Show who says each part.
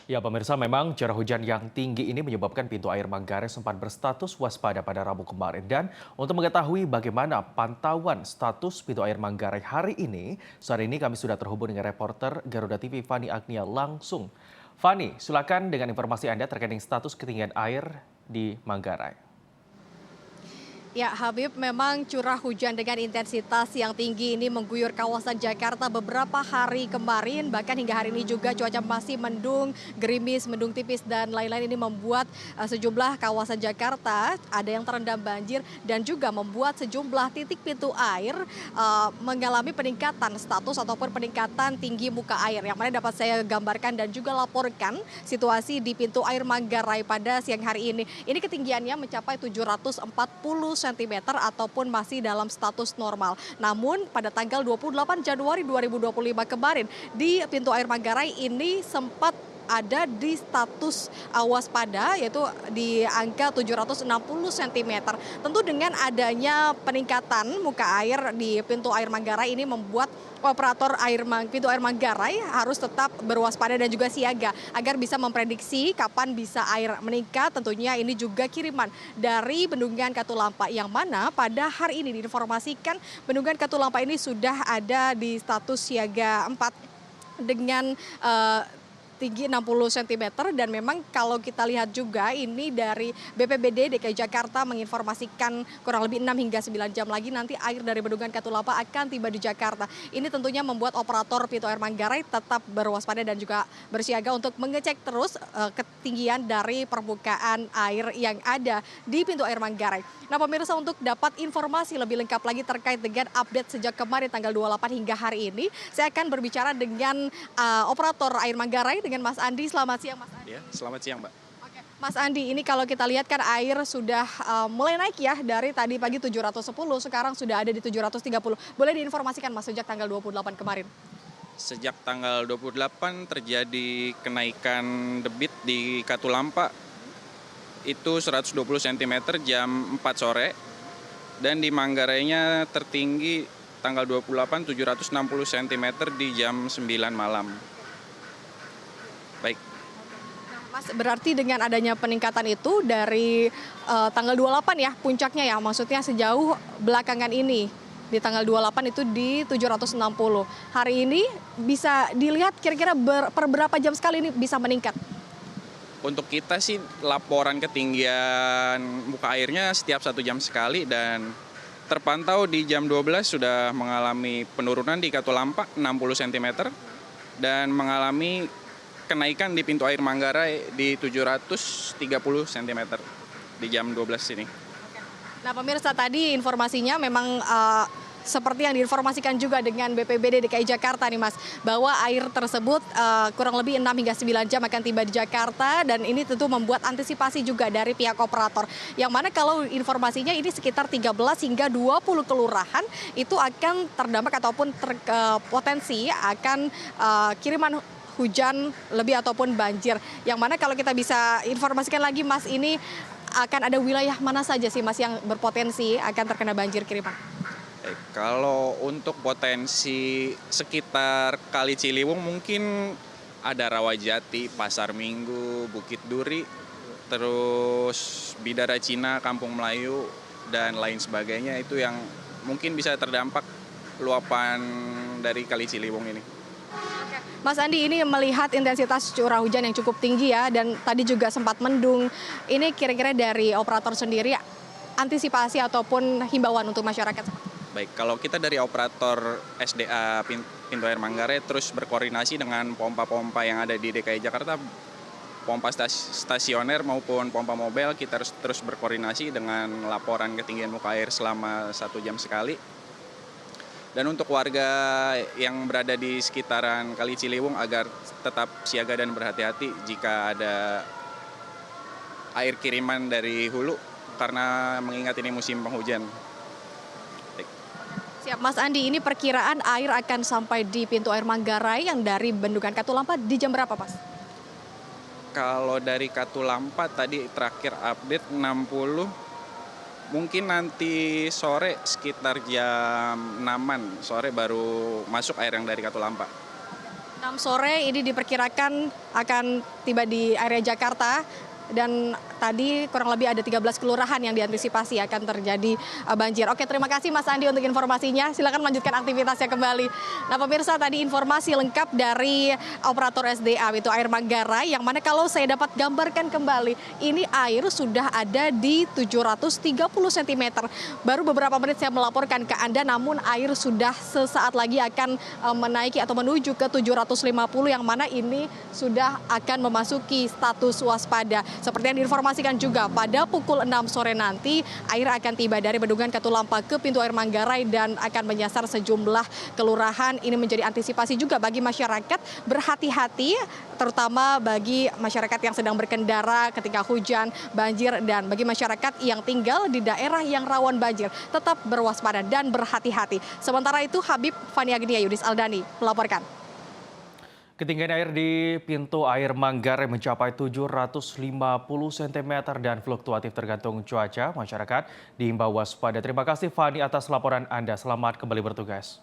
Speaker 1: Ya, pemirsa, memang curah hujan yang tinggi ini menyebabkan pintu air Manggarai sempat berstatus waspada pada Rabu kemarin. Dan untuk mengetahui bagaimana pantauan status pintu air Manggarai hari ini, saat ini kami sudah terhubung dengan reporter Garuda TV Fani Agnia langsung. Fani, silakan dengan informasi Anda terkait dengan status ketinggian air di Manggarai.
Speaker 2: Ya, Habib, memang curah hujan dengan intensitas yang tinggi ini mengguyur kawasan Jakarta beberapa hari kemarin. Bahkan hingga hari ini juga cuaca masih mendung, gerimis, mendung tipis, dan lain-lain ini membuat sejumlah kawasan Jakarta ada yang terendam banjir dan juga membuat sejumlah titik pintu air mengalami peningkatan status ataupun peningkatan tinggi muka air. Yang mana dapat saya gambarkan dan juga laporkan situasi di pintu air Manggarai pada siang hari ini. Ini ketinggiannya mencapai 740 cm ataupun masih dalam status normal. Namun pada tanggal 28 Januari 2025 kemarin di pintu air Manggarai ini sempat ada di status waspada, yaitu di angka 760 cm. Tentu dengan adanya peningkatan muka air di pintu air Manggarai ini membuat operator pintu air Manggarai harus tetap berwaspada dan juga siaga agar bisa memprediksi kapan bisa air meningkat. Tentunya ini juga kiriman dari Bendungan Katulampa, yang mana pada hari ini diinformasikan Bendungan Katulampa ini sudah ada di status siaga 4 dengan tinggi 60 cm. Dan memang kalau kita lihat juga ini dari BPBD DKI Jakarta menginformasikan kurang lebih 6 hingga 9 jam lagi nanti air dari Bendungan Katulampa akan tiba di Jakarta. Ini tentunya membuat operator pintu air Manggarai tetap berwaspada dan juga bersiaga untuk mengecek terus ketinggian dari permukaan air yang ada di pintu air Manggarai. Nah, pemirsa, untuk dapat informasi lebih lengkap lagi terkait dengan update sejak kemarin tanggal 28 hingga hari ini, saya akan berbicara dengan operator air Manggarai, dengan Mas Andi. Selamat siang, Mas Andi.
Speaker 3: Ya, selamat siang, Mbak.
Speaker 2: Oke, Mas Andi, ini kalau kita lihat kan air sudah mulai naik ya, dari tadi pagi 710, sekarang sudah ada di 730. Boleh diinformasikan, Mas, sejak tanggal 28 kemarin?
Speaker 3: Sejak tanggal 28 terjadi kenaikan debit di Katulampa itu 120 cm jam 4 sore, dan di Manggarainya tertinggi tanggal 28 760 cm di jam 9 malam. Baik.
Speaker 2: Mas, berarti dengan adanya peningkatan itu dari tanggal 28 ya puncaknya ya, maksudnya sejauh belakangan ini di tanggal 28 itu di 760. Hari ini bisa dilihat kira-kira per berapa jam sekali ini bisa meningkat?
Speaker 3: Untuk kita sih laporan ketinggian muka airnya setiap 1 jam sekali, dan terpantau di jam 12 sudah mengalami penurunan di Katulampa 60 cm dan mengalami kenaikan di pintu air Manggarai di 730 cm di jam 12 ini.
Speaker 2: Nah, pemirsa, tadi informasinya memang seperti yang diinformasikan juga dengan BPBD DKI Jakarta nih, Mas, bahwa air tersebut kurang lebih 6 hingga 9 jam akan tiba di Jakarta, dan ini tentu membuat antisipasi juga dari pihak operator. Yang mana kalau informasinya ini sekitar 13 hingga 20 kelurahan itu akan terdampak ataupun potensi akan kiriman hujan lebih ataupun banjir. Yang mana kalau kita bisa informasikan lagi, Mas, ini akan ada wilayah mana saja sih, Mas, yang berpotensi akan terkena banjir kiriman?
Speaker 3: Kalau untuk potensi sekitar Kali Ciliwung mungkin ada Rawajati, Pasar Minggu, Bukit Duri, terus Bidara Cina, Kampung Melayu, dan lain sebagainya, itu yang mungkin bisa terdampak luapan dari Kali Ciliwung ini.
Speaker 2: Mas Andi, ini melihat intensitas curah hujan yang cukup tinggi ya, dan tadi juga sempat mendung. Ini kira-kira dari operator sendiri antisipasi ataupun himbauan untuk masyarakat?
Speaker 3: Baik, kalau kita dari operator SDA Pintu Air Manggarai terus berkoordinasi dengan pompa-pompa yang ada di DKI Jakarta, pompa stasioner maupun pompa mobile, kita harus terus berkoordinasi dengan laporan ketinggian muka air selama 1 jam sekali. Dan untuk warga yang berada di sekitaran Kali Ciliwung agar tetap siaga dan berhati-hati jika ada air kiriman dari hulu, karena mengingat ini musim penghujan.
Speaker 2: Siap, Mas Andi, ini perkiraan air akan sampai di pintu air Manggarai yang dari Bendungan Katulampa di jam berapa, Mas?
Speaker 3: Kalau dari Katulampa tadi terakhir update 60, mungkin nanti sore sekitar jam 6-an sore baru masuk air yang dari Katulampa.
Speaker 2: 6 sore ini diperkirakan akan tiba di area Jakarta. Dan tadi kurang lebih ada 13 kelurahan yang diantisipasi akan terjadi banjir. Oke, terima kasih Mas Andi untuk informasinya. Silakan melanjutkan aktivitasnya kembali. Nah, pemirsa, tadi informasi lengkap dari operator SDA itu Air Manggarai, yang mana kalau saya dapat gambarkan kembali, ini air sudah ada di 730 cm. Baru beberapa menit saya melaporkan ke Anda, namun air sudah sesaat lagi akan menaiki atau menuju ke 750, yang mana ini sudah akan memasuki status waspada. Seperti yang diinformasikan juga, pada pukul 6 sore nanti air akan tiba dari Bendungan Katulampa ke pintu air Manggarai dan akan menyasar sejumlah kelurahan. Ini menjadi antisipasi juga bagi masyarakat, berhati-hati terutama bagi masyarakat yang sedang berkendara ketika hujan, banjir, dan bagi masyarakat yang tinggal di daerah yang rawan banjir tetap berwaspada dan berhati-hati. Sementara itu, Habib Fani Agnia Yudis Aldani melaporkan.
Speaker 1: Ketinggian air di pintu air Manggarai mencapai 750 cm dan fluktuatif tergantung cuaca. Masyarakat diimbau waspada. Terima kasih Fani atas laporan Anda. Selamat kembali bertugas.